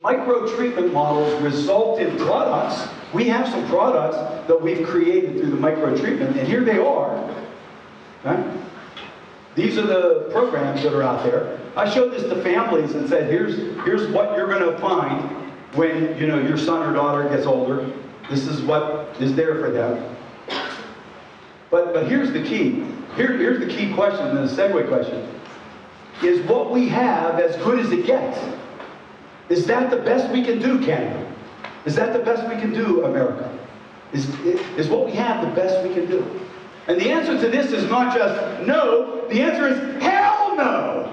Micro-treatment models result in products. We have some products that we've created through the micro-treatment, and here they are. Right? These are the programs that are out there. I showed this to families and said, here's what you're going to find when your son or daughter gets older. This is what is there for them. But here's the key. Here's the key question, the segue question. Is what we have as good as it gets? Is that the best we can do, Canada? Is that the best we can do, America? Is what we have the best we can do? And the answer to this is not just no, the answer is hell no!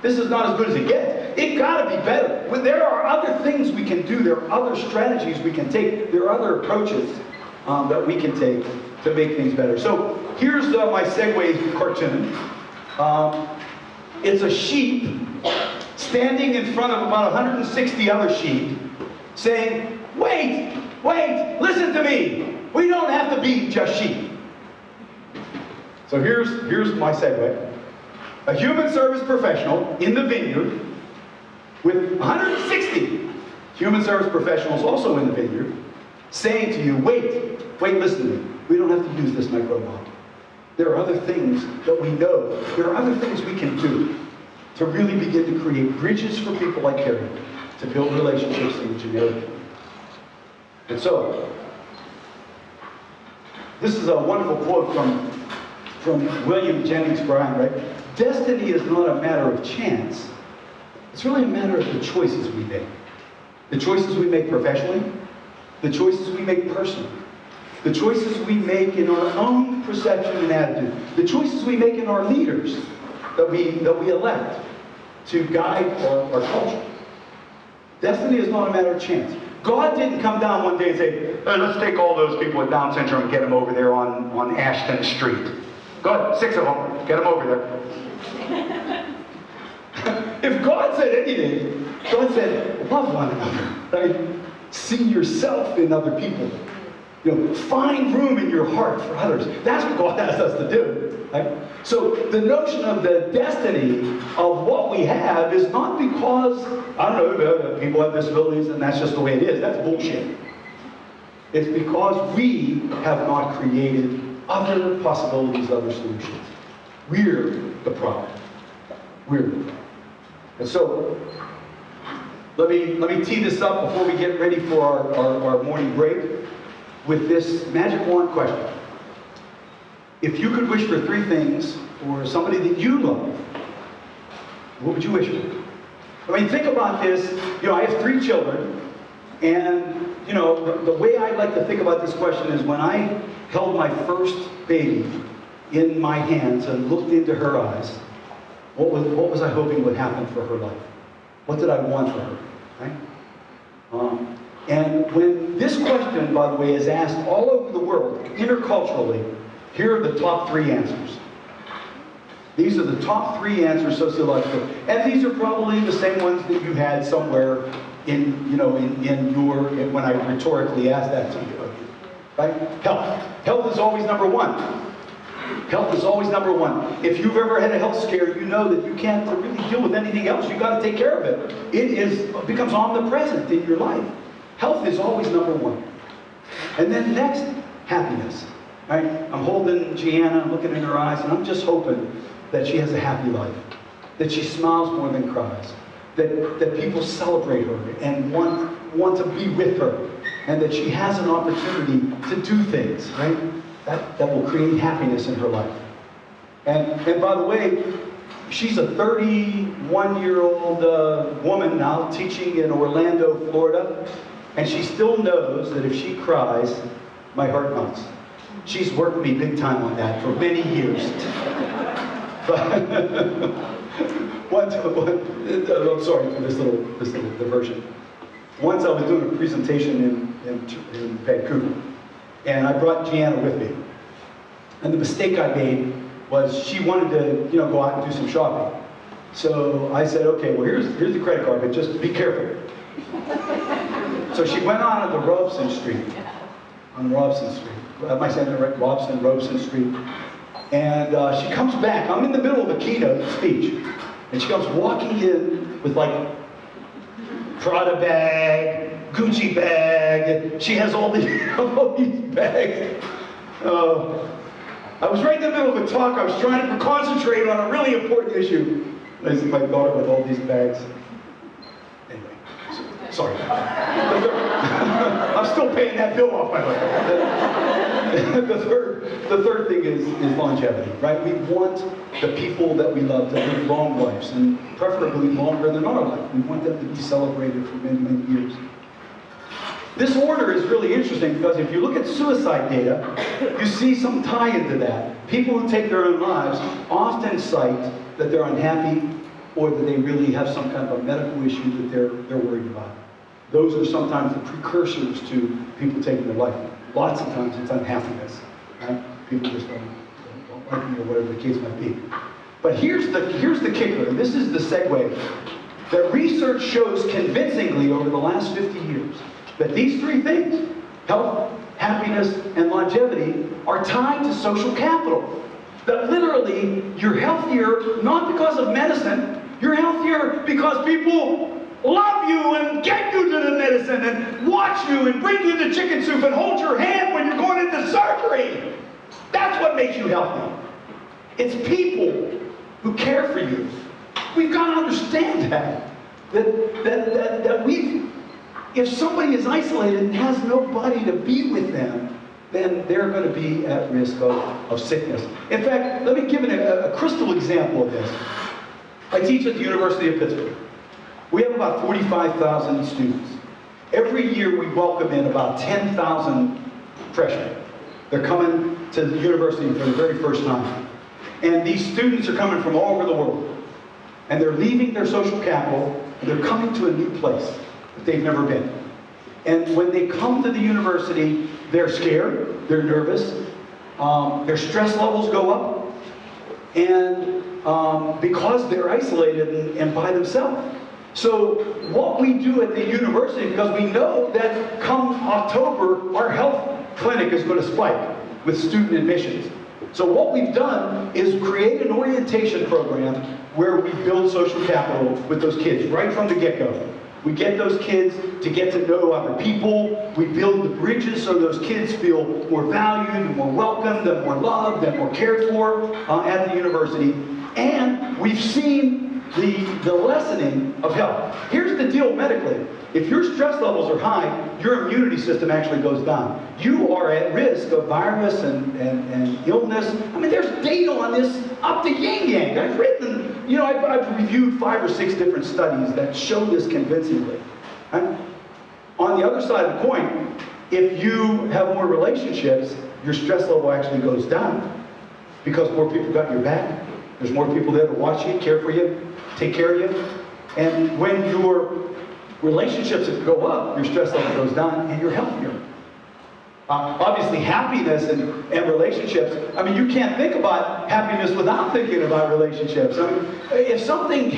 This is not as good as it gets. It gotta be better. There are other things we can do, there are other strategies we can take, there are other approaches that we can take to make things better. So here's my segue cartoon. It's a sheep standing in front of about 160 other sheep saying, wait, listen to me. We don't have to be just sheep. So here's my segue. A human service professional in the vineyard with 160 human service professionals also in the vineyard saying to you, wait, listen to me. We don't have to use this micro model. There are other things that we know. There are other things we can do to really begin to create bridges for people like Carrie to build relationships in the generic community. And so, this is a wonderful quote from William Jennings Bryan, right? Destiny is not a matter of chance. It's really a matter of the choices we make. The choices we make professionally, the choices we make personally, the choices we make in our own perception and attitude, the choices we make in our leaders that we elect to guide our culture. Destiny is not a matter of chance. God didn't come down one day and say, hey, let's take all those people with Down syndrome and get them over there on Ashton Street. Go ahead, 6 of them, get them over there. If God said anything, God said, love one another, right? See yourself in other people. Find room in your heart for others. That's what God has us to do, right? So the notion of the destiny of what we have is not because, I don't know, people have disabilities and that's just the way it is. That's bullshit. It's because we have not created other possibilities, other solutions. We're the problem. And so, let me tee this up before we get ready for our morning break with this magic wand question. If you could wish for 3 things for somebody that you love, what would you wish for? I mean, think about this. I have 3 children, and the way I like to think about this question is when I held my first baby in my hands and looked into her eyes, what was I hoping would happen for her life? What did I want for her, right? And when this question, by the way, is asked all over the world, interculturally, here are the top 3 answers. These are the top 3 answers sociologically. And these are probably the same ones that you had somewhere when I rhetorically asked that to you. Right? Health. Health is always number 1. Health is always number 1. If you've ever had a health scare, you know that you can't really deal with anything else. You've got to take care of it. It becomes omnipresent in your life. Health is always number 1. And then next, happiness. Right? I'm holding Gianna, I'm looking in her eyes, and I'm just hoping that she has a happy life. That she smiles more than cries. That people celebrate her and want to be with her. And that she has an opportunity to do things, right? That will create happiness in her life. And by the way, she's a 31-year-old woman now teaching in Orlando, Florida. And she still knows that if she cries, my heart melts. She's worked with me big time on that for many years. But I'm sorry for this little diversion. Once I was doing a presentation in Vancouver, and I brought Gianna with me. And the mistake I made was she wanted to, go out and do some shopping. So I said, okay, well here's the credit card, but just be careful. So she went on to Robson Street. Am I saying that right? Robson Street. And she comes back. I'm in the middle of a keynote speech. And she comes walking in with Prada bag, Gucci bag. She has all these, all these bags. I was right in the middle of a talk. I was trying to concentrate on a really important issue. And I see my daughter with all these bags. Anyway, sorry. I'm still paying that bill off, by the way. The third thing is longevity, right? We want the people that we love to live long lives, and preferably longer than our life. We want them to be celebrated for many, many years. This order is really interesting because if you look at suicide data, you see some tie into that. People who take their own lives often cite that they're unhappy or that they really have some kind of a medical issue that they're worried about. Those are sometimes the precursors to people taking their life. Lots of times it's unhappiness. Right? People just don't like me or whatever the case might be. But here's the kicker, and this is the segue, that research shows convincingly over the last 50 years that these three things, health, happiness, and longevity, are tied to social capital. That literally, you're healthier not because of medicine, you're healthier because people love you and get you to the medicine and watch you and bring you the chicken soup and hold your hand when you're going into surgery. That's what makes you healthy. It's people who care for you. We've got to understand that if somebody is isolated and has nobody to be with them, then they're going to be at risk of sickness. In fact, let me give a crystal example of this. I teach at the University of Pittsburgh. We have about 45,000 students. Every year we welcome in about 10,000 freshmen. They're coming to the university for the very first time. And these students are coming from all over the world. And they're leaving their social capital, and they're coming to a new place that they've never been. And when they come to the university, they're scared, they're nervous, their stress levels go up, and because they're isolated and by themselves. So what we do at the university, because we know that come October, our health clinic is going to spike with student admissions. So what we've done is create an orientation program where we build social capital with those kids right from the get-go. We get those kids to get to know other people. We build the bridges so those kids feel more valued, and more welcomed, and more loved, and more cared for at the university. And we've seen the lessening of health. Here's the deal medically. If your stress levels are high, your immunity system actually goes down. You are at risk of virus and illness. I mean, there's data on this up the yin-yang. I've reviewed 5 or 6 different studies that show this convincingly. Right? On the other side of the coin, if you have more relationships, your stress level actually goes down because more people got your back. There's more people there to watch you, care for you, take care of you. And when your relationships go up, your stress level goes down, and you're healthier. Obviously, happiness and relationships, I mean, you can't think about happiness without thinking about relationships. I mean, if something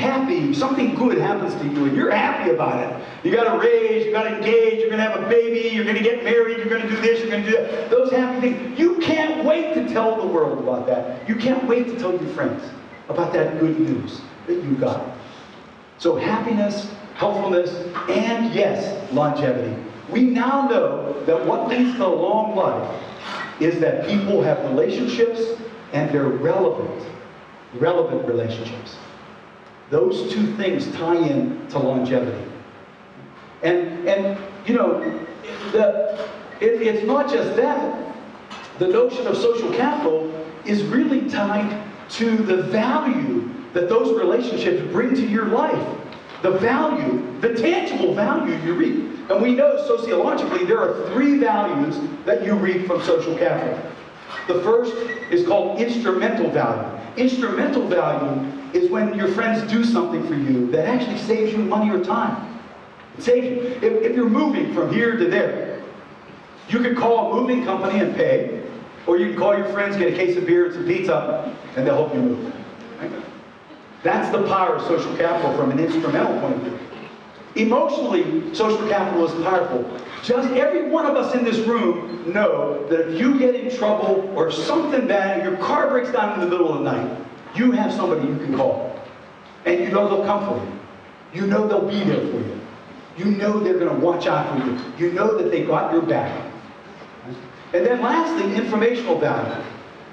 good happens to you, and you're happy about it, you got to raise, you got to engage, you're going to have a baby, you're going to get married, you're going to do this, you're going to do that, those happy things, you can't wait to tell the world about that. You can't wait to tell your friends about that good news that you got. So happiness, healthfulness, and yes, longevity. We now know that what leads to a long life is that people have relationships and they're relevant relationships. Those two things tie in to longevity. And you know, it's not just that. The notion of social capital is really tied to the value that those relationships bring to your life. The value, the tangible value you reap. And we know sociologically there are 3 values that you reap from social capital. The first is called instrumental value. Instrumental value is when your friends do something for you that actually saves you money or time. It saves you. If you're moving from here to there, you could call a moving company and pay, or you can call your friends, get a case of beer and some pizza, and they'll help you move. Right? That's the power of social capital from an instrumental point of view. Emotionally, social capital is powerful. Just every one of us in this room know that if you get in trouble or if something bad, your car breaks down in the middle of the night, you have somebody you can call. And you know they'll come for you. You know they'll be there for you. You know they're going to watch out for you. You know that they got your back. And then lastly, informational value.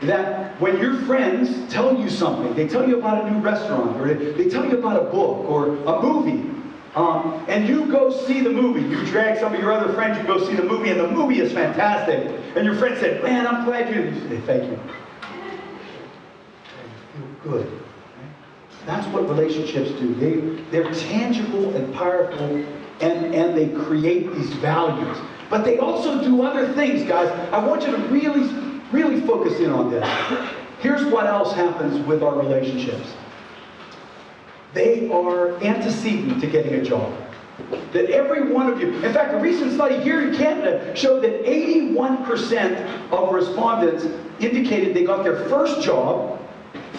That when your friends tell you something, they tell you about a new restaurant, or they tell you about a book, or a movie, and you go see the movie. You drag some of your other friends, you go see the movie, and the movie is fantastic. And your friend said, man, I'm glad you say, thank you. You feel good. That's what relationships do. They're tangible and powerful, and they create these values. But they also do other things, guys. I want you to really focus in on this. Here's what else happens with our relationships. They are antecedent to getting a job. That every one of you, in fact, a recent study here in Canada showed that 81% of respondents indicated they got their first job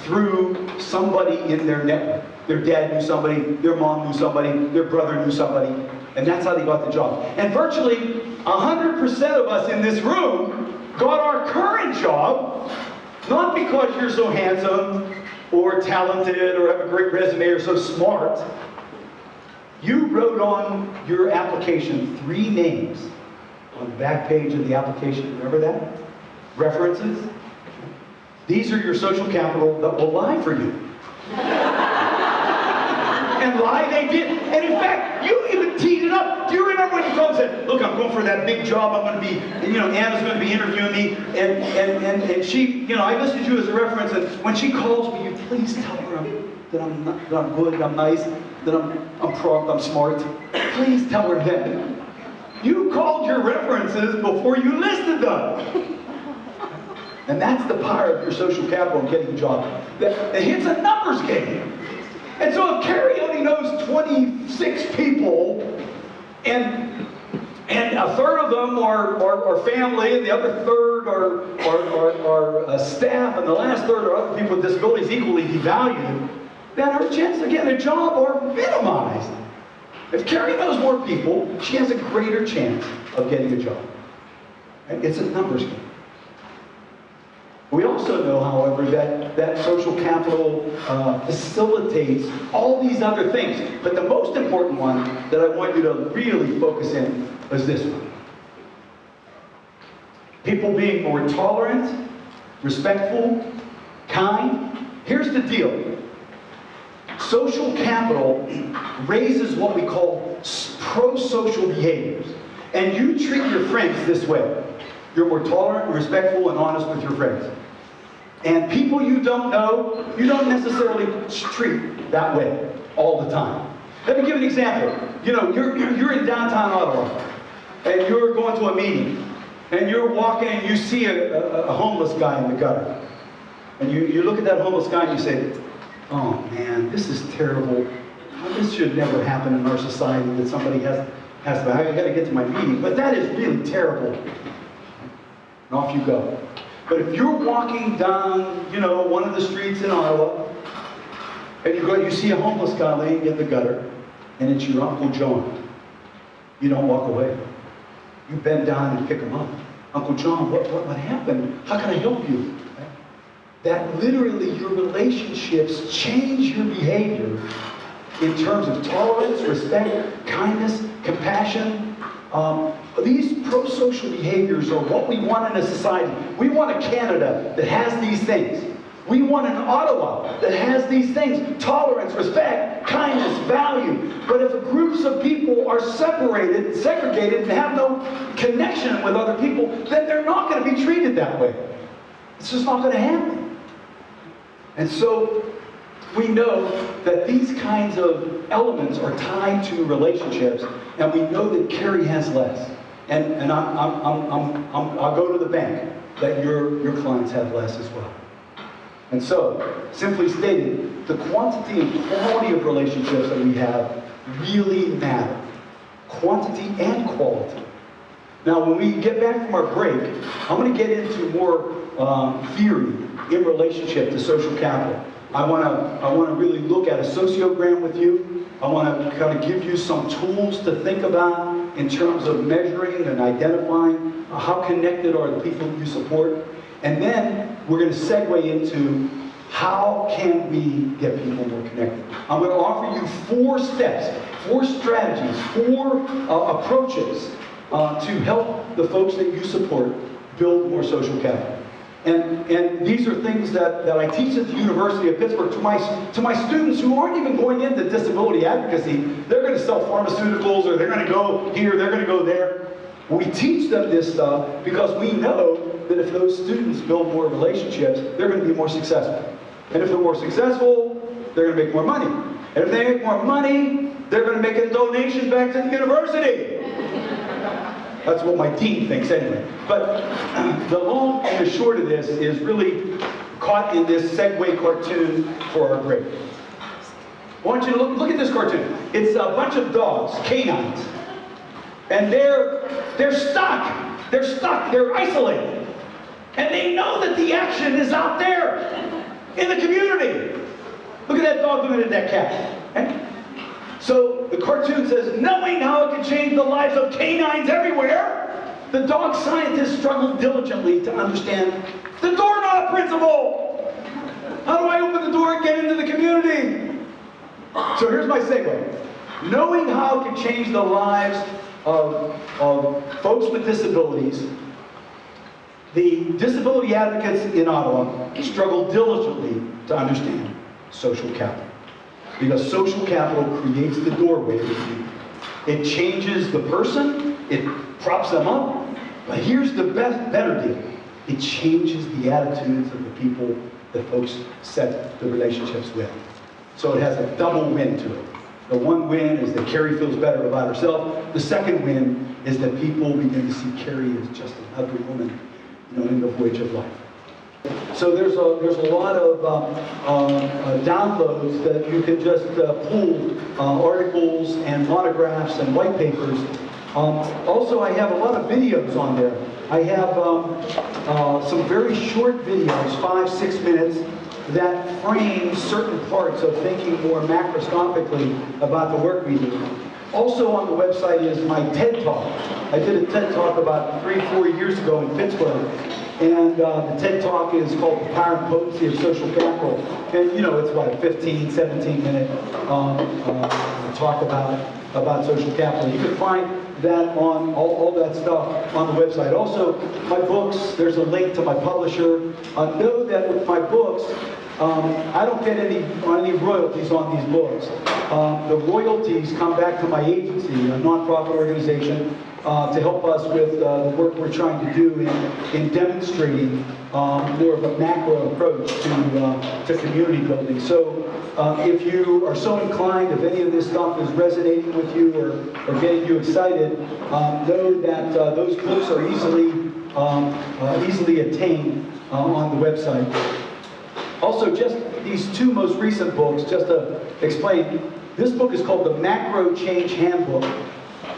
through somebody in their network. Their dad knew somebody, their mom knew somebody, their brother knew somebody, and that's how they got the job. And virtually 100% of us in this room got our current job, not because you're so handsome, or talented, or have a great resume, or so smart. You wrote on your application 3 names on the back page of the application. Remember that? References. These are your social capital that will lie for you. And lie they did. And in fact, you even teed it up. Do you remember when you called and said, look, I'm going for that big job. I'm going to be, Anna's going to be interviewing me. And she, I listed you as a reference. And when she calls me, you please tell her that I'm good, I'm nice, that I'm prompt, I'm smart. Please tell her that. You called your references before you listed them. And that's the power of your social capital in getting a job. It's a numbers game. And so if Carrie only knows 26 people, and a third of them are family, and the other third are staff, and the last third are other people with disabilities equally devalued, then her chances of getting a job are minimized. If Carrie knows more people, she has a greater chance of getting a job. Right? It's a numbers game. We also know, however, that social capital facilitates all these other things. But the most important one that I want you to really focus in is this one. People being more tolerant, respectful, kind. Here's the deal. Social capital raises what we call pro-social behaviors. And you treat your friends this way. You're more tolerant, respectful, and honest with your friends. And people you don't know, you don't necessarily treat that way all the time. Let me give an example. You're in downtown Ottawa, and you're going to a meeting, and you're walking, and you see a homeless guy in the gutter. And you look at that homeless guy, and you say, oh man, this is terrible. This should never happen in our society, that somebody has to, I got to get to my meeting. But that is really terrible. And off you go. But if you're walking down, one of the streets in Ottawa, and you see a homeless guy laying in the gutter, and it's your Uncle John, you don't walk away. You bend down and pick him up. Uncle John, what happened? How can I help you? Right? That literally your relationships change your behavior in terms of tolerance, respect, kindness, compassion. These pro-social behaviors are what we want in a society. We want a Canada that has these things. We want an Ottawa that has these things. Tolerance, respect, kindness, value. But if groups of people are separated, segregated, and have no connection with other people, then they're not going to be treated that way. It's just not going to happen. And so we know that these kinds of elements are tied to relationships, and we know that Carrie has less. And I'll go to the bank that your clients have less as well. And so, simply stated, the quantity and quality of relationships that we have really matter. Quantity and quality. Now, when we get back from our break, I'm going to get into more theory in relationship to social capital. I want to really look at a sociogram with you. I want to kind of give you some tools to think about in terms of measuring and identifying how connected are the people you support. And then we're going to segue into how can we get people more connected. I'm going to offer you 4 steps, 4 strategies, 4 approaches to help the folks that you support build more social capital. And these are things that I teach at the University of Pittsburgh to my students who aren't even going into disability advocacy. They're going to sell pharmaceuticals, or they're going to go here, they're going to go there. We teach them this stuff because we know that if those students build more relationships, they're going to be more successful. And if they're more successful, they're going to make more money. And if they make more money, they're going to make a donation back to the university. That's what my dean thinks anyway. But the long and the short of this is really caught in this segue cartoon for our grade. I want you to look at this cartoon. It's a bunch of dogs, canines. And they're stuck. They're stuck. They're isolated. And they know that the action is out there in the community. Look at that dog, look at that cat. Right? So the cartoon says, knowing how it can change the lives of canines everywhere, the dog scientists struggled diligently to understand the doorknob principle. How do I open the door and get into the community? So here's my segue. Knowing how it can change the lives of folks with disabilities, the disability advocates in Ottawa struggle diligently to understand social capital. Because social capital creates the doorway to the community. It changes the person, it props them up, but here's the better deal. It changes the attitudes of the people that folks set the relationships with. So it has a double win to it. The one win is that Carrie feels better about herself. The second win is that people begin to see Carrie as just another woman, in the voyage of life. So there's a lot of downloads that you can just pull, articles and monographs and white papers. Also, I have a lot of videos on there. I have some very short videos, 5-6 minutes, that frame certain parts of thinking more macroscopically about the work we do. Also on the website is my TED Talk. I did a TED Talk about 3-4 years ago in Pittsburgh. And the TED Talk is called The Power and Potency of Social Capital. And it's what, a 15, 17-minute talk about social capital. You can find that on all that stuff on the website. Also, my books, there's a link to my publisher. Know that with my books, I don't get any royalties on these books. The royalties come back to my agency, a nonprofit organization, to help us with the work we're trying to do in demonstrating more of a macro approach to community building. So if you are so inclined, if any of this stuff is resonating with you or getting you excited, know that those books are easily attained on the website. Also, just these 2 most recent books, just to explain, this book is called The Macro Change Handbook.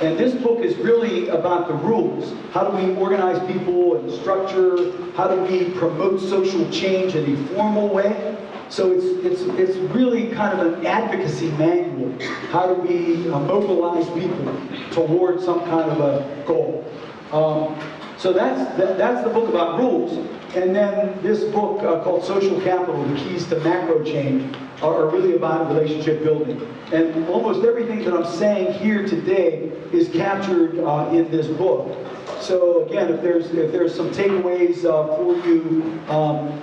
And this book is really about the rules. How do we organize people and structure? How do we promote social change in a formal way? So it's really kind of an advocacy manual. How do we mobilize people towards some kind of a goal? So that's the book about rules. And then this book called Social Capital, The Keys to Macro Change, are really about relationship building. And almost everything that I'm saying here today is captured in this book. So again, if there's some takeaways for you,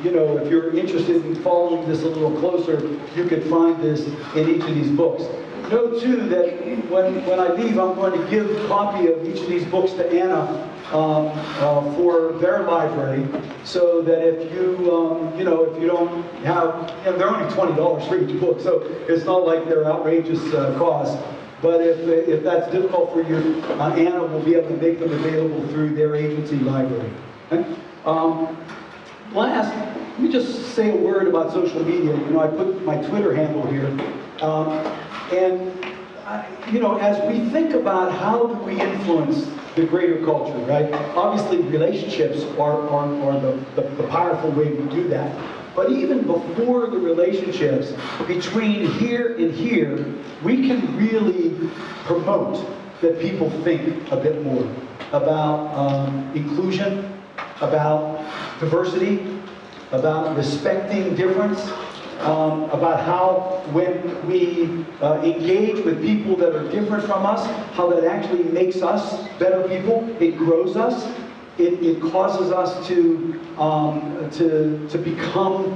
if you're interested in following this a little closer, you can find this in each of these books. Note too that when I leave, I'm going to give a copy of each of these books to Anna for their library, so that if you don't have, they're only $20 for each book, so it's not like they're outrageous costs. But if that's difficult for you, Anna will be able to make them available through their agency library. Okay? Last, let me just say a word about social media. I put my Twitter handle here. As we think about how do we influence the greater culture, right? Obviously, relationships are the powerful way we do that. But even before the relationships, between here and here, we can really promote that people think a bit more about inclusion, about diversity, about respecting difference, about how when we engage with people that are different from us, how that actually makes us better people. It grows us. It causes us to become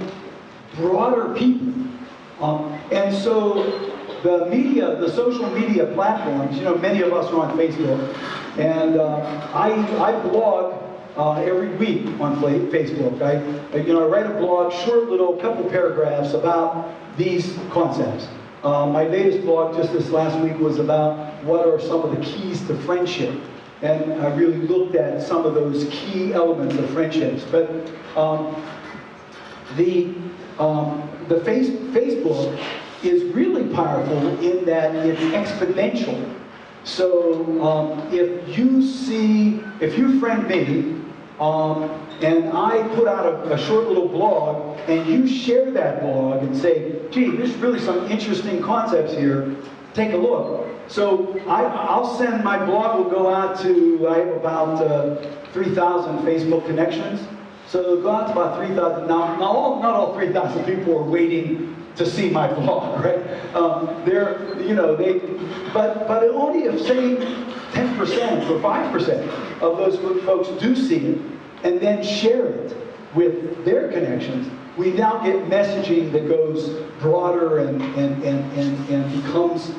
broader people. And so the media, the social media platforms, you know, many of us are on Facebook, and I blog every week on Facebook. I write a blog, short little couple paragraphs about these concepts. My latest blog just this last week was about what are some of the keys to friendship. And I really looked at some of those key elements of friendships. But Facebook is really powerful in that it's exponential. So if you friend me, and I put out a short little blog, and you share that blog and say, gee, there's really some interesting concepts here, take a look. So I'll send, my blog will go out to, I have about 3,000 Facebook connections. So it'll go out to about 3,000. Now not all 3,000 people are waiting to see my blog, right? But only if, say, 10% or 5% of those folks do see it and then share it with their connections, we now get messaging that goes broader and becomes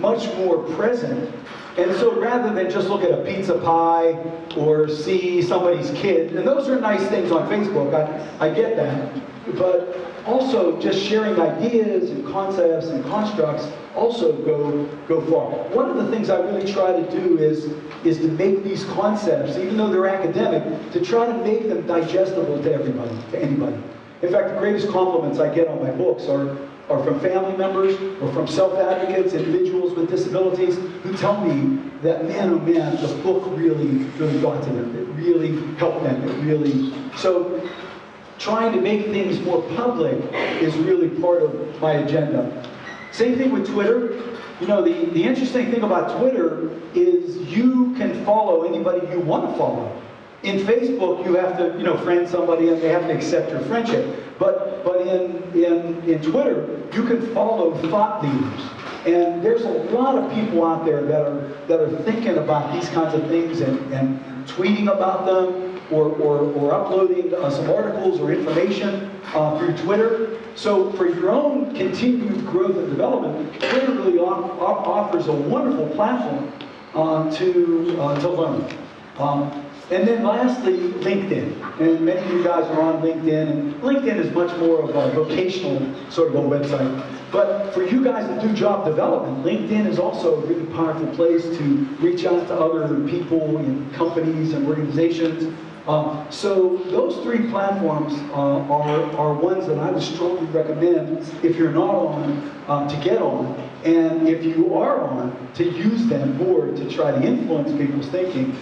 much more present. And so rather than just look at a pizza pie or see somebody's kid, and those are nice things on Facebook, I get that, but also just sharing ideas and concepts and constructs also go far. One of the things I really try to do is to make these concepts, even though they're academic, to try to make them digestible to everybody, to anybody. In fact, the greatest compliments I get on my books are from family members or from self-advocates, individuals with disabilities, who tell me that, man, oh man, the book really got to them. It really helped them. So trying to make things more public is really part of my agenda. Same thing with Twitter. You know, the interesting thing about Twitter is you can follow anybody you want to follow. In Facebook, you have to, friend somebody and they have to accept your friendship. But in Twitter, you can follow thought leaders. And there's a lot of people out there that are thinking about these kinds of things and tweeting about them or uploading some articles or information through Twitter. So for your own continued growth and development, Twitter really offers a wonderful platform to learn. And then lastly, LinkedIn. And many of you guys are on LinkedIn, and LinkedIn is much more of a vocational sort of a website. But for you guys that do job development, LinkedIn is also a really powerful place to reach out to other people in companies and organizations. So those three platforms are ones that I would strongly recommend, if you're not on, to get on. And if you are on, to use them more to try to influence people's thinking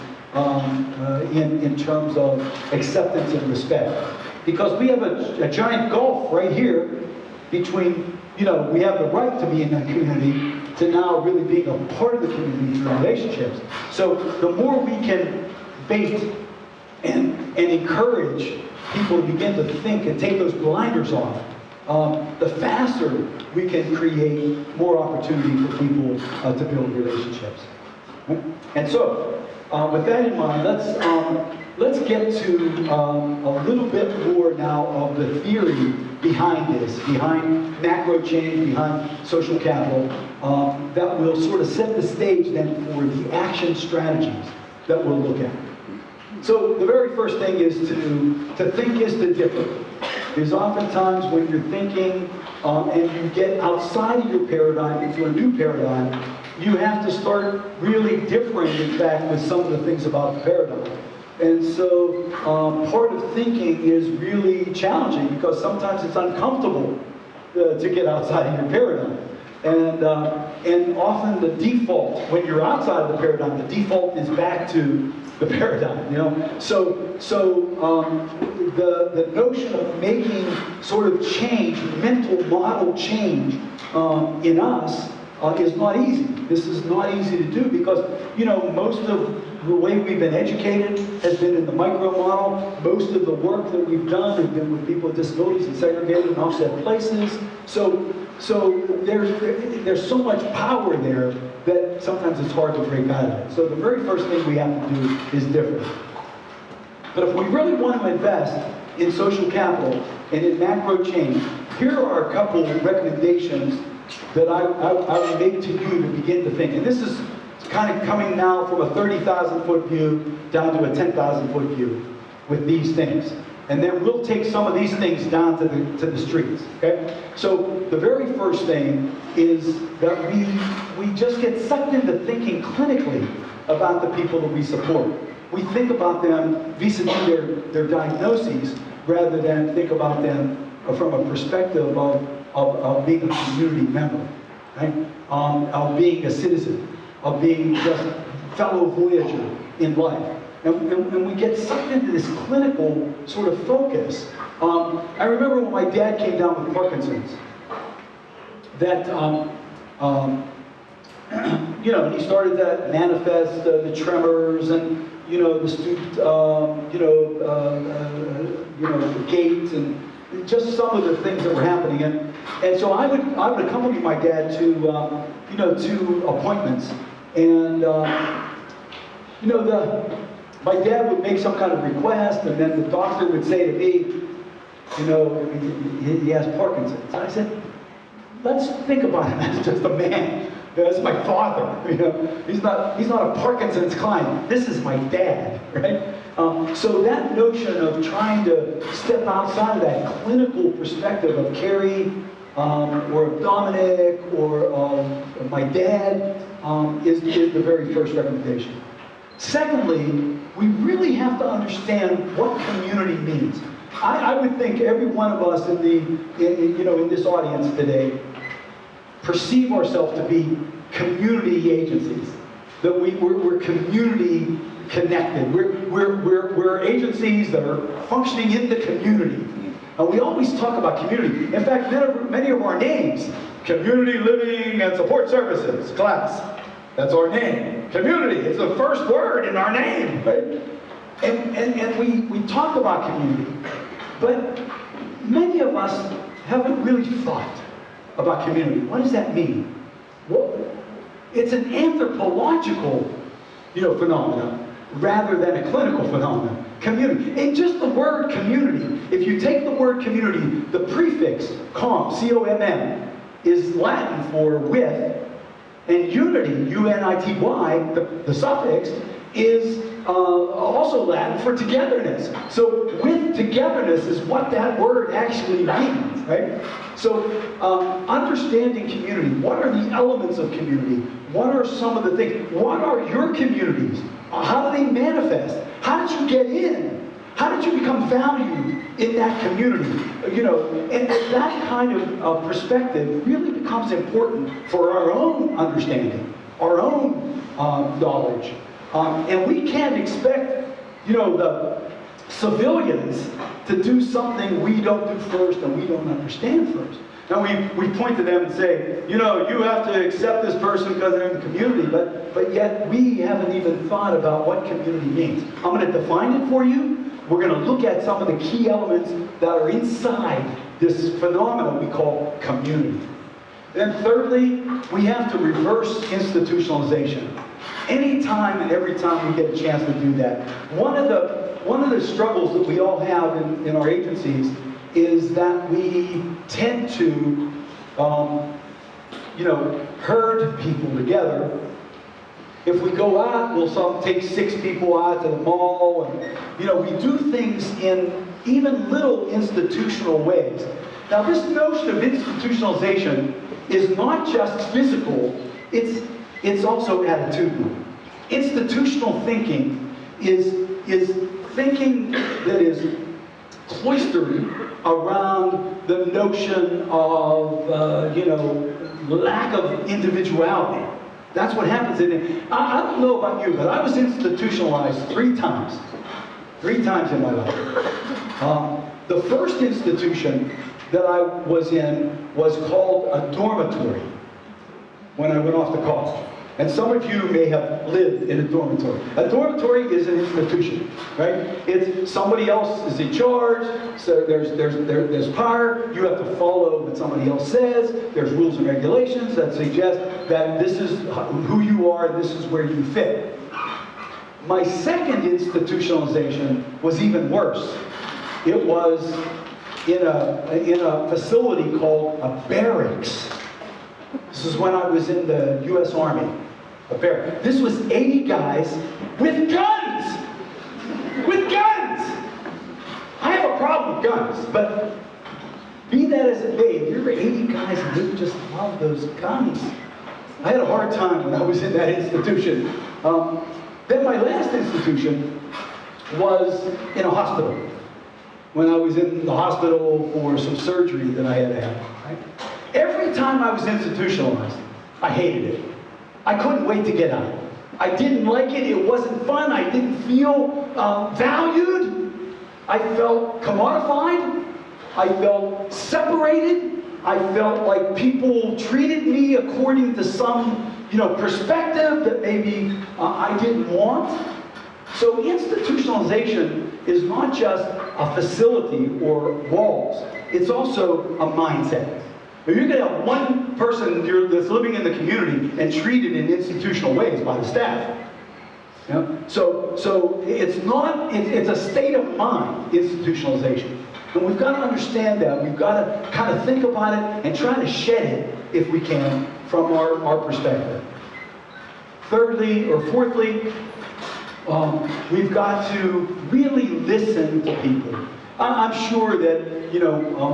in terms of acceptance and respect. Because we have a giant gulf right here between, we have the right to be in that community to now really being a part of the community through relationships. So the more we can bait and encourage people to begin to think and take those blinders off, the faster we can create more opportunity for people to build relationships. And so, with that in mind, let's get to a little bit more now of the theory behind this, behind macro change, behind social capital, that will sort of set the stage then for the action strategies that we'll look at. So the very first thing is to think is to differ. There's oftentimes when you're thinking and you get outside of your paradigm into a new paradigm, you have to start really differing, in fact, with some of the things about the paradigm. And so part of thinking is really challenging because sometimes it's uncomfortable to get outside of your paradigm. And often the default, when you're outside of the paradigm, the default is back to the paradigm, So the notion of making sort of change, mental model change in us is not easy. This is not easy to do because, you know, most of the way we've been educated has been in the micro model. Most of the work that we've done has been with people with disabilities in segregated and offset places. So there's so much power there that sometimes it's hard to break out of it. So the very first thing we have to do is different. But if we really want to invest in social capital and in macro change, here are a couple of recommendations that I would make to you to begin to think. And this is kind of coming now from a 30,000 foot view down to a 10,000 foot view with these things. And then we'll take some of these things down to the streets, okay? So the very first thing is that we just get sucked into thinking clinically about the people that we support. We think about them vis-a-vis their diagnoses rather than think about them from a perspective of being a community member, right? Of being a citizen, of being just a fellow voyager in life. And we get sucked into this clinical sort of focus. I remember when my dad came down with Parkinson's, that, you know, he started to manifest the tremors and, you know, the student, the gait and just some of the things that were happening. And so I would accompany my dad to, to appointments. And, my dad would make some kind of request, and then the doctor would say to me, you know, he has Parkinson's. And I said, let's think about him as just a man. That's my father. You know, he's not a Parkinson's client. This is my dad, right? So that notion of trying to step outside of that clinical perspective of Carrie, or of Dominic, or of my dad, is the very first recommendation. Secondly, we really have to understand what community means. I would think every one of us in this audience today perceive ourselves to be community agencies. That we're community connected. We're agencies that are functioning in the community. And we always talk about community. In fact, many of our names, Community Living and Support Services class. That's our name. Community is the first word in our name, right? And we talk about community, but many of us haven't really thought about community. What does that mean? Well, it's an anthropological, phenomenon rather than a clinical phenomenon. Community. And just the word community, if you take the word community, the prefix com, C-O-M-M, is Latin for with, and unity, U-N-I-T-Y, the suffix, is also Latin for togetherness. So with togetherness is what that word actually means, right? So understanding community, what are the elements of community? What are some of the things? What are your communities? How do they manifest? How did you get in? How did you become valued in that community? And that kind of perspective really becomes important for our own understanding, our own knowledge. And we can't expect, the civilians to do something we don't do first and we don't understand first. Now we point to them and say, you have to accept this person because they're in the community, but yet we haven't even thought about what community means. I'm going to define it for you. We're going to look at some of the key elements that are inside this phenomenon we call community. Then thirdly, we have to reverse institutionalization. Anytime and every time we get a chance to do that. One of the struggles that we all have in our agencies is that we tend to, herd people together. If we go out, we'll take 6 people out to the mall, and we do things in even little institutional ways. Now, this notion of institutionalization is not just physical; it's also attitudinal. Institutional thinking is thinking that is cloistered around the notion of lack of individuality. That's what happens in it. I don't know about you, but I was institutionalized 3 times. 3 times in my life. The first institution that I was in was called a dormitory when I went off to college. And some of you may have lived in a dormitory. A dormitory is an institution, right? It's somebody else is in charge, so there's power. You have to follow what somebody else says. There's rules and regulations that suggest that this is who you are and this is where you fit. My second institutionalization was even worse. It was in a facility called a barracks. This is when I was in the U.S. Army. A barracks. This was 80 guys with guns! With guns! I have a problem with guns, but be that as it may, if you're 80 guys and you just love those guns. I had a hard time when I was in that institution. Then my last institution was in a hospital. When I was in the hospital for some surgery that I had to have. Right? Every time I was institutionalized, I hated it. I couldn't wait to get out. I didn't like it. It wasn't fun. I didn't feel valued. I felt commodified. I felt separated. I felt like people treated me according to some, perspective that maybe I didn't want. So institutionalization is not just a facility or walls. It's also a mindset. If you're going to have one person that's living in the community and treated in institutional ways by the staff. So it's a state of mind, institutionalization. And we've got to understand that. We've got to kind of think about it and try to shed it, if we can, from our perspective. Thirdly, or fourthly, we've got to really listen to people. I'm sure that,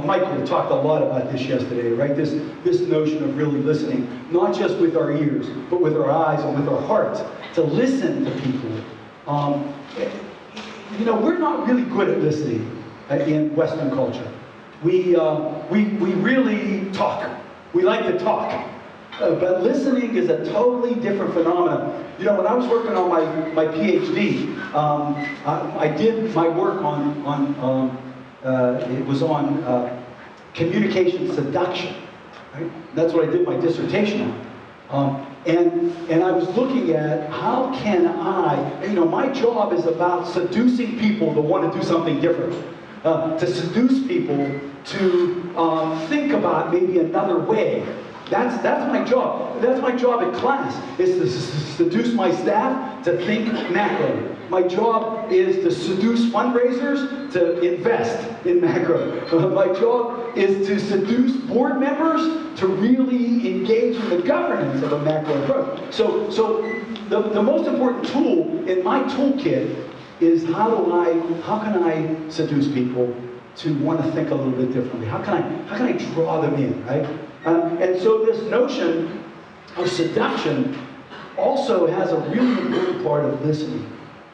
Michael talked a lot about this yesterday, right? This notion of really listening, not just with our ears, but with our eyes and with our hearts, to listen to people. We're not really good at listening in Western culture. We really talk. We like to talk. But listening is a totally different phenomenon. When I was working on my PhD, I did my work on it was on communication seduction. Right? That's what I did my dissertation on. And I was looking at how can my job is about seducing people to want to do something different. To seduce people to think about maybe another way. That's my job. That's my job at class, is to seduce my staff to think macro. My job is to seduce fundraisers to invest in macro. My job is to seduce board members to really engage in the governance of a macro approach. So the most important tool in my toolkit is how can I seduce people to want to think a little bit differently? How can I draw them in, right? And so this notion of seduction also has a really important part of listening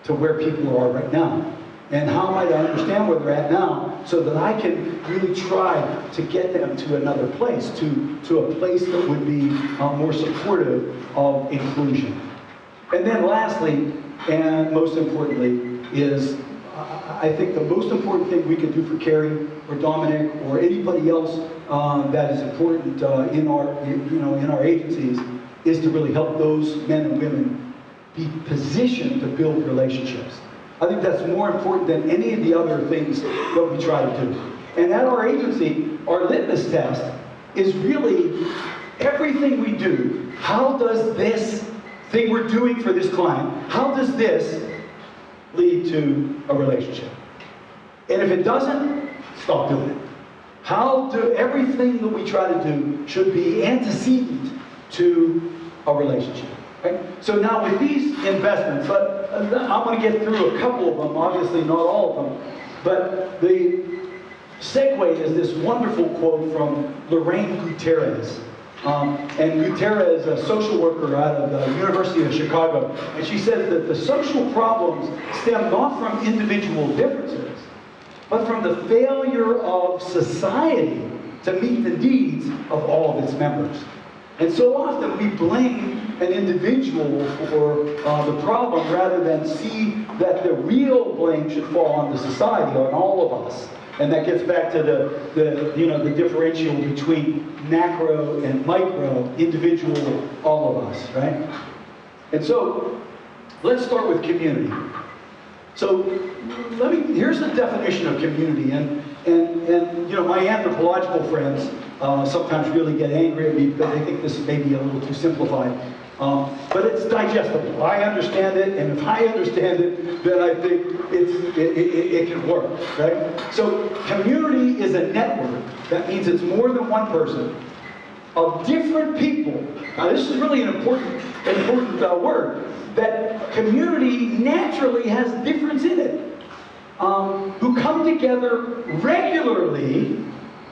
to where people are right now. And how might I understand where they're at now so that I can really try to get them to another place, to a place that would be more supportive of inclusion. And then lastly, and most importantly, is I think the most important thing we can do for Carrie or Dominic or anybody else that is important in our agencies is to really help those men and women be positioned to build relationships. I think that's more important than any of the other things that we try to do. And at our agency, our litmus test is really everything we do. How does this thing we're doing for this client, how does this lead to a relationship? And if it doesn't, stop doing it. Everything that we try to do should be antecedent to a relationship. Right? So now with these investments, I'm going to get through a couple of them, obviously not all of them, but the segue is this wonderful quote from Lorraine Gutierrez. And Gutierrez is a social worker out of the University of Chicago, and she says that the social problems stem not from individual differences, but from the failure of society to meet the needs of all of its members. And so often we blame an individual for the problem rather than see that the real blame should fall on the society, on all of us. And that gets back to the differential between macro and micro, individual, all of us, right? And so, let's start with community. So, here's the definition of community, and you know, my anthropological friends sometimes really get angry at me because they think this may be a little too simplified. But it's digestible. I understand it, and if I understand it, then I think it can work, right? So community is a network. That means it's more than one person of different people. Now this is really an important word. That community naturally has difference in it. Who come together regularly,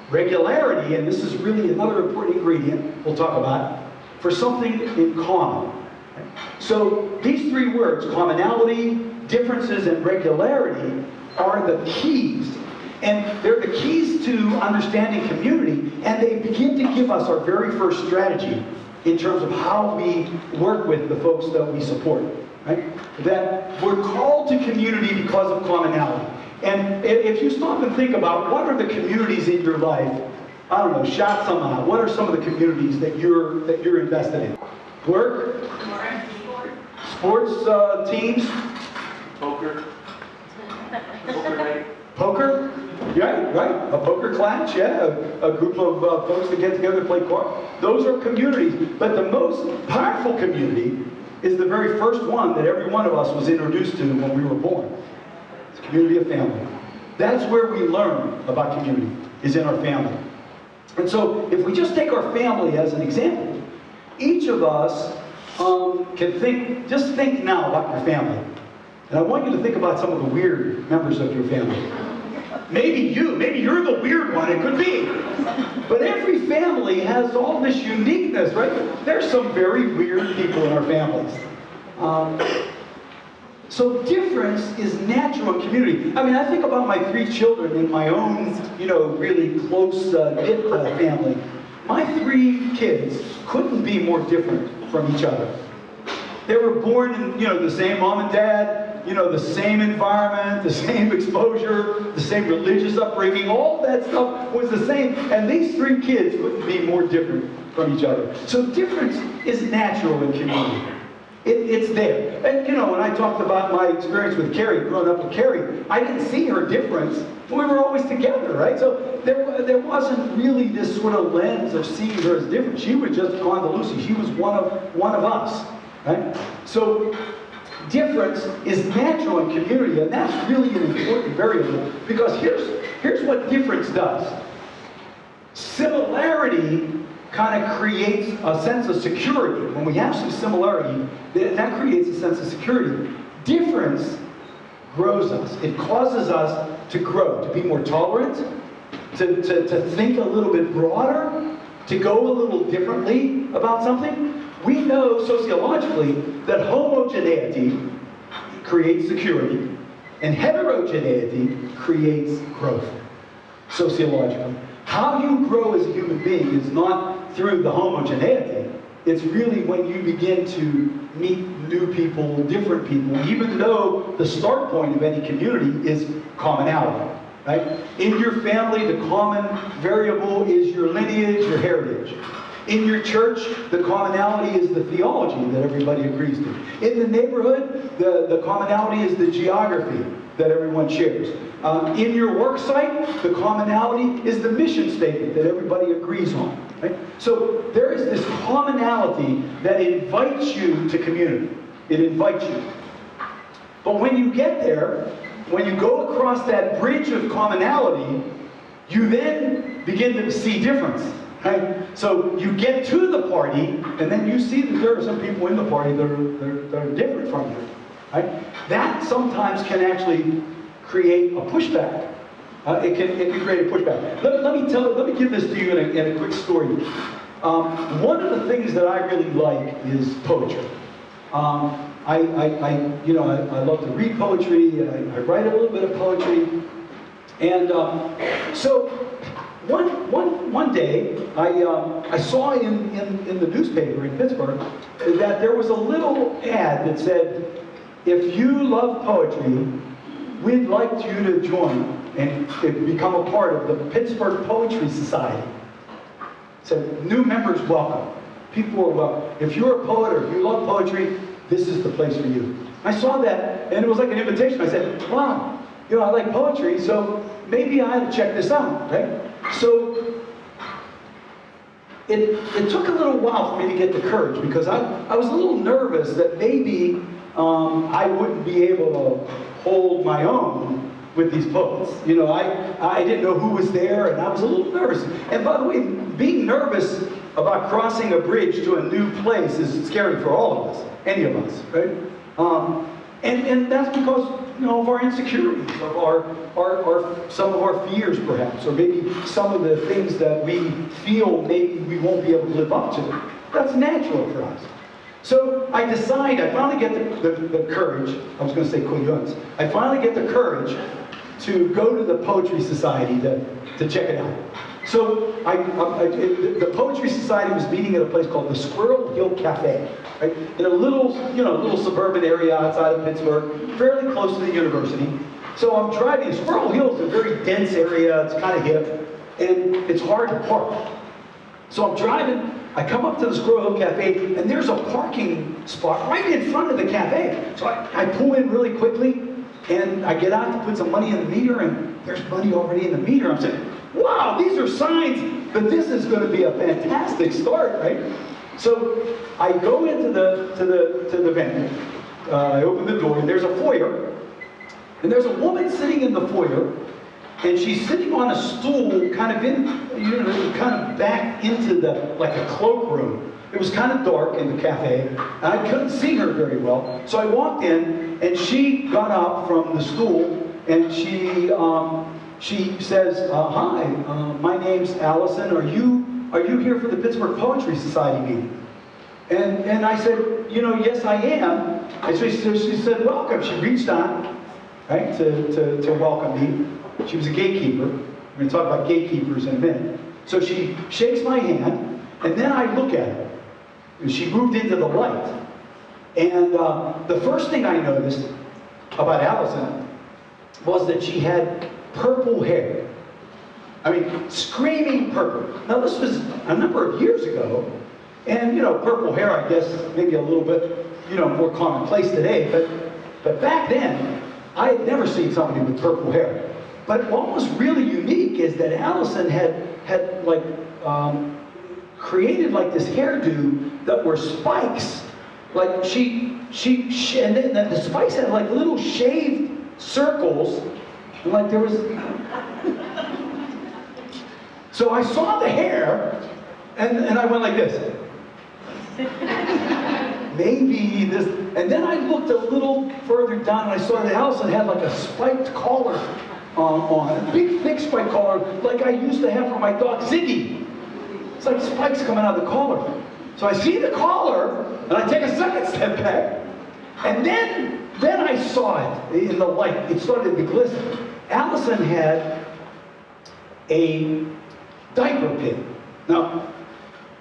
regularity, and this is really another important ingredient we'll talk about, for something in common. So these three words, commonality, differences, and regularity, are the keys. And they're the keys to understanding community, and they begin to give us our very first strategy in terms of how we work with the folks that we support. Right? That we're called to community because of commonality. And if you stop and think about what are the communities in your life, I don't know, shout some out. What are some of the communities that you're invested in? Work? Sports teams? Poker. Poker night. Poker? Yeah, right. A poker clash, yeah. A group of folks that get together to play cards. Those are communities. But the most powerful community is the very first one that every one of us was introduced to when we were born. It's a community of family. That's where we learn about community, is in our family. And so, if we just take our family as an example, each of us can just think now about your family. And I want you to think about some of the weird members of your family. Maybe you're the weird one, it could be. But every family has all this uniqueness, right? There's some very weird people in our families. So difference is natural in community. I mean, I think about my three children in my own, really close-knit family. My three kids couldn't be more different from each other. They were born in, the same mom and dad, the same environment, the same exposure, the same religious upbringing, all that stuff was the same. And these three kids couldn't be more different from each other. So difference is natural in community. It's there. And when I talked about my experience with Carrie, growing up with Carrie, I didn't see her difference. We were always together, right? So there wasn't really this sort of lens of seeing her as different. She was just Condeluci. She was one of us, right? So difference is natural in community, and that's really an important variable, because here's what difference does. Similarity kind of creates a sense of security. When we have some similarity, that creates a sense of security. Difference grows us. It causes us to grow, to be more tolerant, to think a little bit broader, to go a little differently about something. We know sociologically that homogeneity creates security, and heterogeneity creates growth, sociologically. How you grow as a human being is not through the homogeneity. It's really when you begin to meet new people, different people, even though the start point of any community is commonality, right? In your family, the common variable is your lineage, your heritage. In your church, the commonality is the theology that everybody agrees to. In the neighborhood, the commonality is the geography that everyone shares. In your work site, the commonality is the mission statement that everybody agrees on. Right? So there is this commonality that invites you to community. It invites you. But when you get there, when you go across that bridge of commonality, you then begin to see difference. Right? So you get to the party, and then you see that there are some people in the party that are different from you. Right? That sometimes can actually create a pushback. It can create a pushback. Let me give this to you in a quick story. One of the things that I really like is poetry. I love to read poetry. I write a little bit of poetry, and so one day I saw in the newspaper in Pittsburgh that there was a little ad that said, "If you love poetry, we'd like you to join and become a part of the Pittsburgh Poetry Society." So new members welcome. People are welcome. If you're a poet or if you love poetry, this is the place for you. I saw that, and it was like an invitation. I said, wow, you know, I like poetry, so maybe I ought to check this out, right? So it took a little while for me to get the courage, because I was a little nervous that maybe I wouldn't be able to hold my own with these poets. You know, I didn't know who was there, and I was a little nervous. And by the way, being nervous about crossing a bridge to a new place is scary for all of us, any of us, right? And that's because, you know, of our insecurities, of some of our fears, perhaps, or maybe some of the things that we feel maybe we won't be able to live up to. That's natural for us. So I finally get the courage, I was going to say cojones, I finally get the courage to go to the Poetry Society to check it out. So the Poetry Society was meeting at a place called the Squirrel Hill Cafe, right? In a little, you know, little suburban area outside of Pittsburgh, fairly close to the university. So I'm driving. Squirrel Hill is a very dense area. It's kind of hip, and it's hard to park. So I'm driving. I come up to the Squirrel Hill Cafe, and there's a parking spot right in front of the cafe. So I pull in really quickly, and I get out to put some money in the meter, and there's money already in the meter. I'm saying, wow, these are signs that this is going to be a fantastic start, right? So I go into the venue. I open the door, and there's a foyer, and there's a woman sitting in the foyer, and she's sitting on a stool, kind of in, you know, kind of back into like a cloakroom. It was kind of dark in the cafe, and I couldn't see her very well. So I walked in, and she got up from the stool, and she says, "Hi, my name's Allison. Are you here for the Pittsburgh Poetry Society meeting?" And I said, "You know, yes, I am." And so she said, "Welcome." She reached out, right, to welcome me. She was a gatekeeper. We're going to talk about gatekeepers in a minute. So she shakes my hand, and then I look at her. And she moved into the light. And the first thing I noticed about Allison was that she had purple hair. I mean, screaming purple. Now, this was a number of years ago, and, you know, purple hair, I guess, maybe a little bit, you know, more commonplace today, but back then, I had never seen somebody with purple hair. But what was really unique is that Allison had like, created like this hairdo that were spikes. Like and then the spikes had like little shaved circles, and like there was. So I saw the hair, and I went like this. Maybe this, and then I looked a little further down, and I saw that Allison had like a spiked collar on, a big thick spiked collar, like I used to have for my dog Ziggy. It's like spikes coming out of the collar. So I see the collar, and I take a second step back, and then I saw it in the light. It started to glisten. Allison had a diaper pin. Now,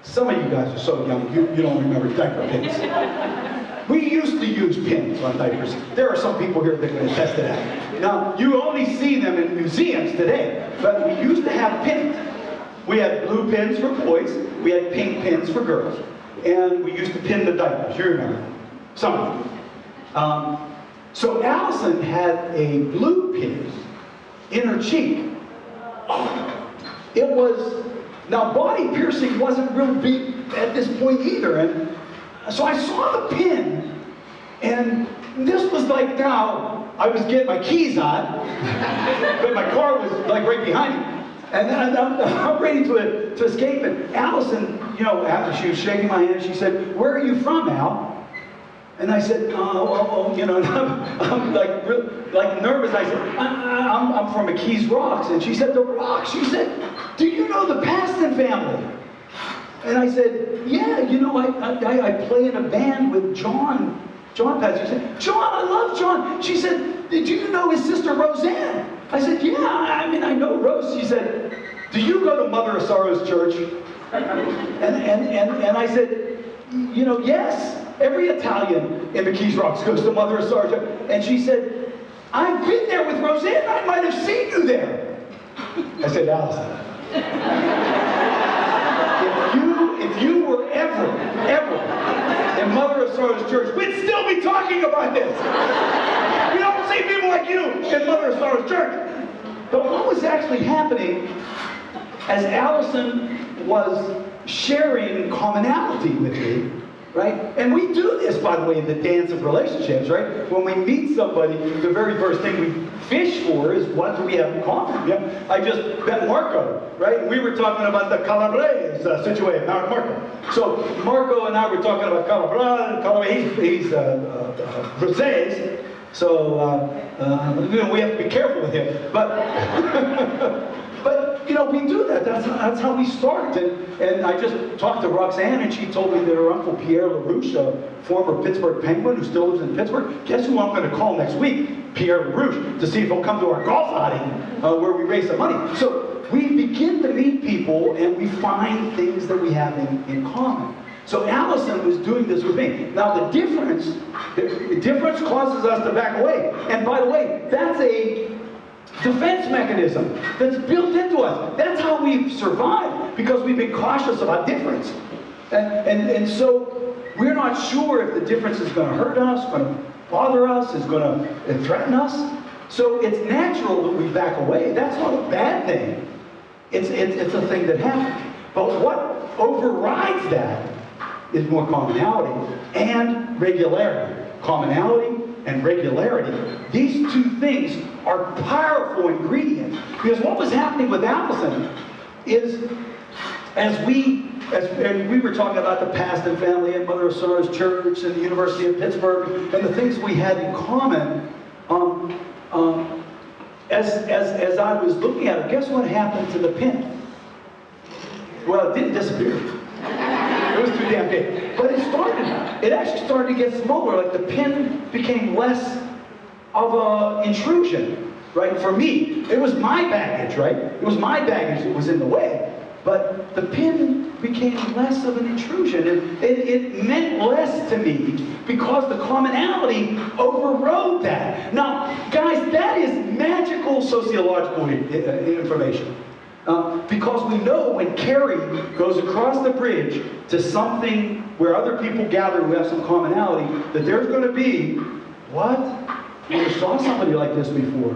some of you guys are so young, you don't remember diaper pins. We used to use pins on diapers. There are some people here that can attest to that. Now, you only see them in museums today, but we used to have pins. We had blue pins for boys, we had pink pins for girls, and we used to pin the diapers. You remember? Some of you. So Allison had a blue pin in her cheek. It was, now body piercing wasn't real big at this point either, and so I saw the pin, and this was like, now I was getting my keys on, but my car was like right behind me. And then I'm ready to escape, and Allison, you know, after she was shaking my hand, she said, "Where are you from, Al?" And I said, you know, and I'm like nervous. I said, I'm from McKees Rocks. And she said, "The Rocks?" She said, "Do you know the Paston family?" And I said, "Yeah, you know, I play in a band with John Paston." She said, "John, I love John." She said, "Do you know his sister Roseanne?" I said, "Yeah, I mean, I know Rose." She said, "Do you go to Mother of Sorrows Church?" And I said, "You know, yes. Every Italian in McKees Rocks goes to Mother of Sorrows Church." And she said, "I've been there with Roseanne. I might have seen you there." I said, "Allison, if you were ever in and Mother of Sorrows Church, we'd still be talking about this. We don't see people like you in Mother of Sorrows Church. But what was actually happening as Allison was sharing commonality with me, right? And we do this, by the way, in the dance of relationships, right? When we meet somebody, the very first thing we fish for is what do we have in common? Yeah? I just met Marco, right? We were talking about the Calabrese situation. Now, Marco. So Marco and I were talking about Calabrese. He's Rosés. So we have to be careful with him. But but we do that. That's how we start. And I just talked to Roxanne, and she told me that her uncle Pierre LaRouche, a former Pittsburgh Penguin who still lives in Pittsburgh, guess who I'm going to call next week? Pierre LaRouche, to see if he'll come to our golf outing where we raise some money. So we begin to meet people, and we find things that we have in common. So Allison was doing this with me. Now the difference causes us to back away. And by the way, that's a defense mechanism that's built into us. That's how we've survived, because we've been cautious about difference. And so we're not sure if the difference is going to hurt us, going to bother us, is going to threaten us. So it's natural that we back away. That's not a bad thing. It's a thing that happens. But what overrides that is more commonality and regularity. Commonality and regularity. These two things are powerful ingredients. Because what was happening with Allison is, and we were talking about the past and family and Mother of Sorrows Church and the University of Pittsburgh and the things we had in common, as I was looking at it, guess what happened to the pin? Well, it didn't disappear. It was too damn big. But it actually started to get smaller. Like the pin became less of an intrusion, right? For me, it was my baggage, right? It was my baggage that was in the way. But the pin became less of an intrusion. It meant less to me because the commonality overrode that. Now, guys, that is magical sociological information. Because we know when Carrie goes across the bridge to something where other people gather who have some commonality, that there's going to be, what? I never saw somebody like this before,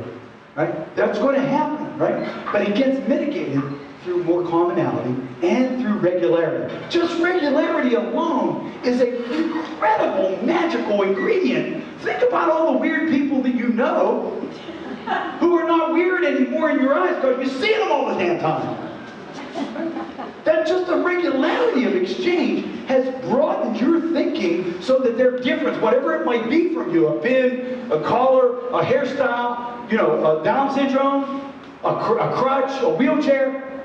right? That's going to happen, right? But it gets mitigated through more commonality and through regularity. Just regularity alone is an incredible, magical ingredient. Think about all the weird people that you know who are not weird anymore in your eyes because you see them all the damn time. That just the regularity of exchange has broadened your thinking so that their difference, whatever it might be from you, a pin, a collar, a hairstyle, a Down syndrome, a crutch, a wheelchair,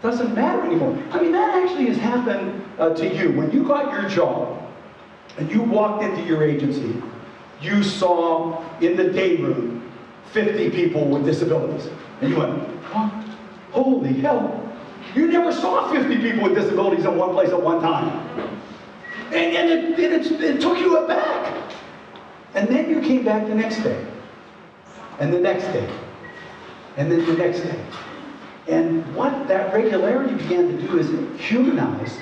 doesn't matter anymore. I mean, that actually has happened to you. When you got your job and you walked into your agency, you saw in the day room 50 people with disabilities. And you went, huh? Holy hell. You never saw 50 people with disabilities in one place at one time. And it took you aback. And then you came back the next day. And the next day. And then the next day. And what that regularity began to do is it humanized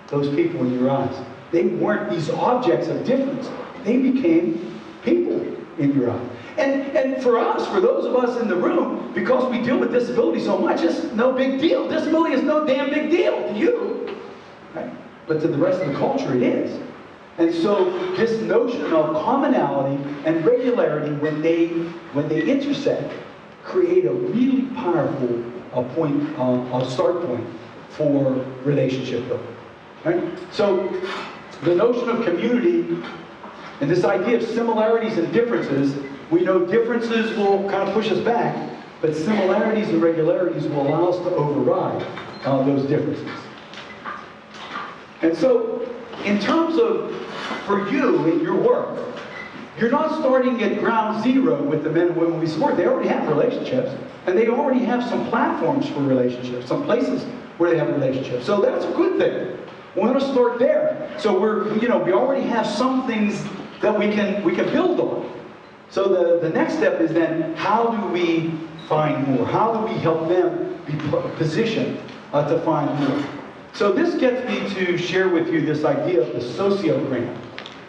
those people in your eyes. They weren't these objects of difference. They became people in your eyes. And for us, for those of us in the room, because we deal with disability so much, it's no big deal. Disability is no damn big deal to you. Right? But to the rest of the culture, it is. And so this notion of commonality and regularity, when they intersect, create a really powerful a start point for relationship building. Right? So the notion of community and this idea of similarities and differences, we know differences will kind of push us back, but similarities and regularities will allow us to override those differences. And so, in terms of, for you in your work, you're not starting at ground zero with the men and women we support. They already have relationships, and they already have some platforms for relationships, some places where they have relationships. So that's a good thing. We want to start there. So we already have some things that we can build on. So the next step is then, how do we find more? How do we help them be positioned to find more? So this gets me to share with you this idea of the sociogram.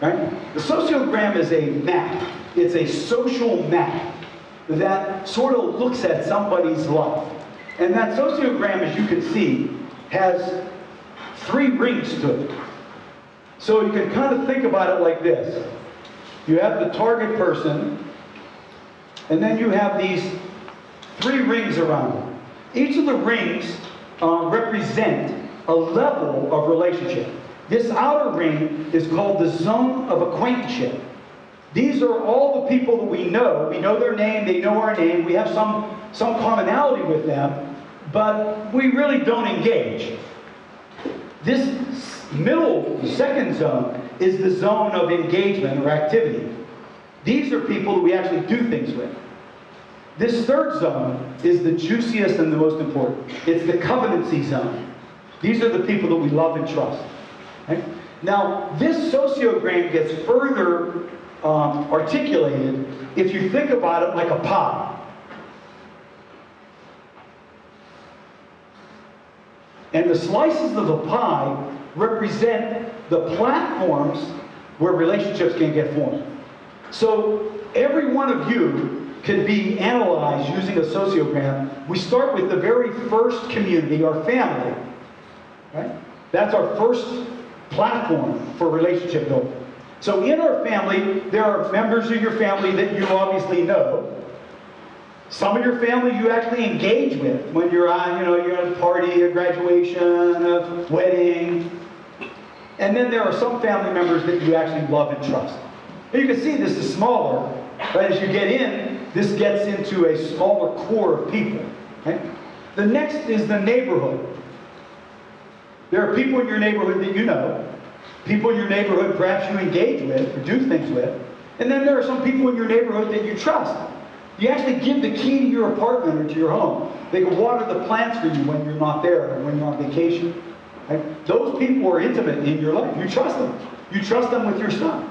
right? The sociogram is a map. It's a social map that sort of looks at somebody's life. And that sociogram, as you can see, has 3 rings to it. So you can kind of think about it like this. You have the target person, and then you have these 3 rings around them. Each of the rings represent a level of relationship. This outer ring is called the zone of acquaintanceship. These are all the people that we know. We know their name, they know our name, we have some commonality with them, but we really don't engage. This middle, the second zone, is the zone of engagement or activity. These are people that we actually do things with. This third zone is the juiciest and the most important. It's the covenancy zone. These are the people that we love and trust. Okay? Now, this sociogram gets further articulated if you think about it like a pie. And the slices of the pie represent the platforms where relationships can get formed. So every one of you can be analyzed using a sociogram. We start with the very first community, our family. Right? That's our first platform for relationship building. So in our family, there are members of your family that you obviously know. Some of your family you actually engage with when you're on, you're at a party, a graduation, a wedding. And then there are some family members that you actually love and trust. And you can see this is smaller, right? As you get in, this gets into a smaller core of people. Okay? The next is the neighborhood. There are people in your neighborhood that you know, people in your neighborhood perhaps you engage with or do things with, and then there are some people in your neighborhood that you trust. You actually give the key to your apartment or to your home. They can water the plants for you when you're not there or when you're on vacation. Right? Those people are intimate in your life. You trust them. You trust them with your stuff.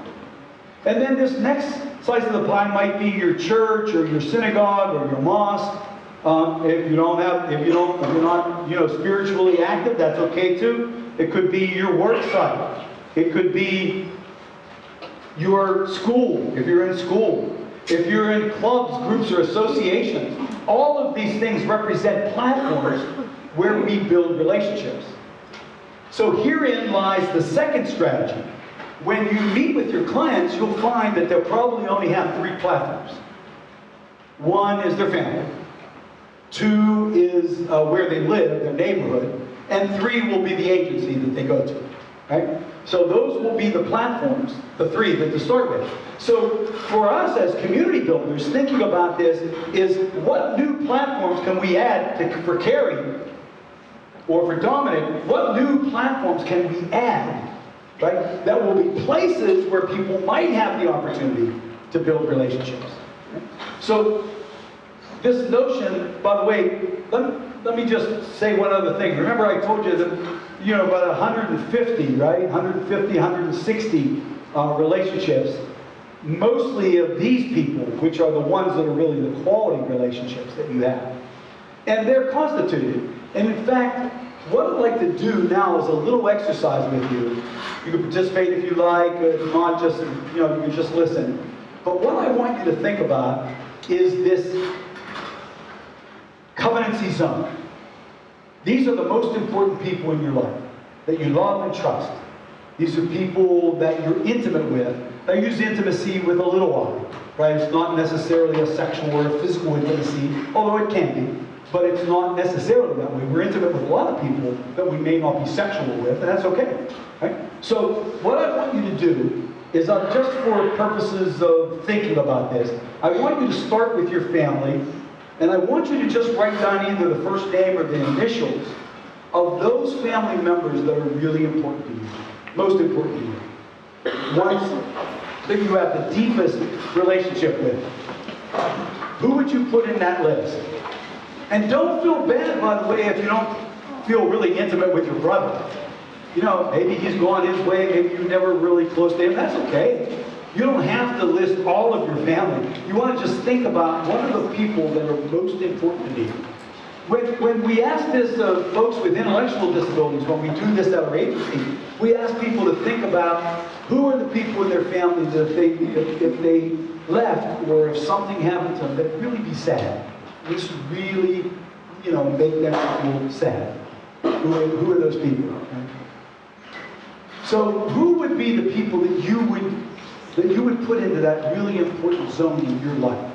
And then this next slice of the pie might be your church or your synagogue or your mosque. If you're not, spiritually active, that's okay too. It could be your work site. It could be your school, if you're in school. If you're in clubs, groups, or associations. All of these things represent platforms where we build relationships. So herein lies the second strategy. When you meet with your clients, you'll find that they'll probably only have 3 platforms. 1 is their family. 2 is where they live, their neighborhood. And 3 will be the agency that they go to. Right? So those will be the platforms, the 3 that to start with. So for us as community builders, thinking about this is what new platforms can we add for Carrie or for Dominic? What new platforms can we add, right? That will be places where people might have the opportunity to build relationships. So this notion, by the way, let me just say one other thing. Remember I told you that, about 150, right? 150, 160 relationships. Mostly of these people, which are the ones that are really the quality relationships that you have. And they're constituted. And in fact, what I'd like to do now is a little exercise with you. You can participate if you like, if not, just, you can just listen. But what I want you to think about is this covenancy zone. These are the most important people in your life that you love and trust. These are people that you're intimate with. I use intimacy with a little I, right? It's not necessarily a sexual or a physical intimacy, although it can be, but it's not necessarily that way. We're intimate with a lot of people that we may not be sexual with, and that's okay. Right? So what I want you to do is, just for purposes of thinking about this, I want you to start with your family, and I want you to just write down either the first name or the initials of those family members that are really important to you, most important to you. Ones that you have the deepest relationship with. Who would you put in that list? And don't feel bad, by the way, if you don't feel really intimate with your brother. Maybe he's gone his way, maybe you're never really close to him. That's okay. You don't have to list all of your family. You want to just think about what are the people that are most important to you. When we ask this folks with intellectual disabilities, when we do this at our agency, we ask people to think about Who are the people in their family that if they left or if something happened to them, that'd really be sad? This would really, make them feel sad. Who are those people? Okay? So who would be the people that you would put into that really important zone in your life?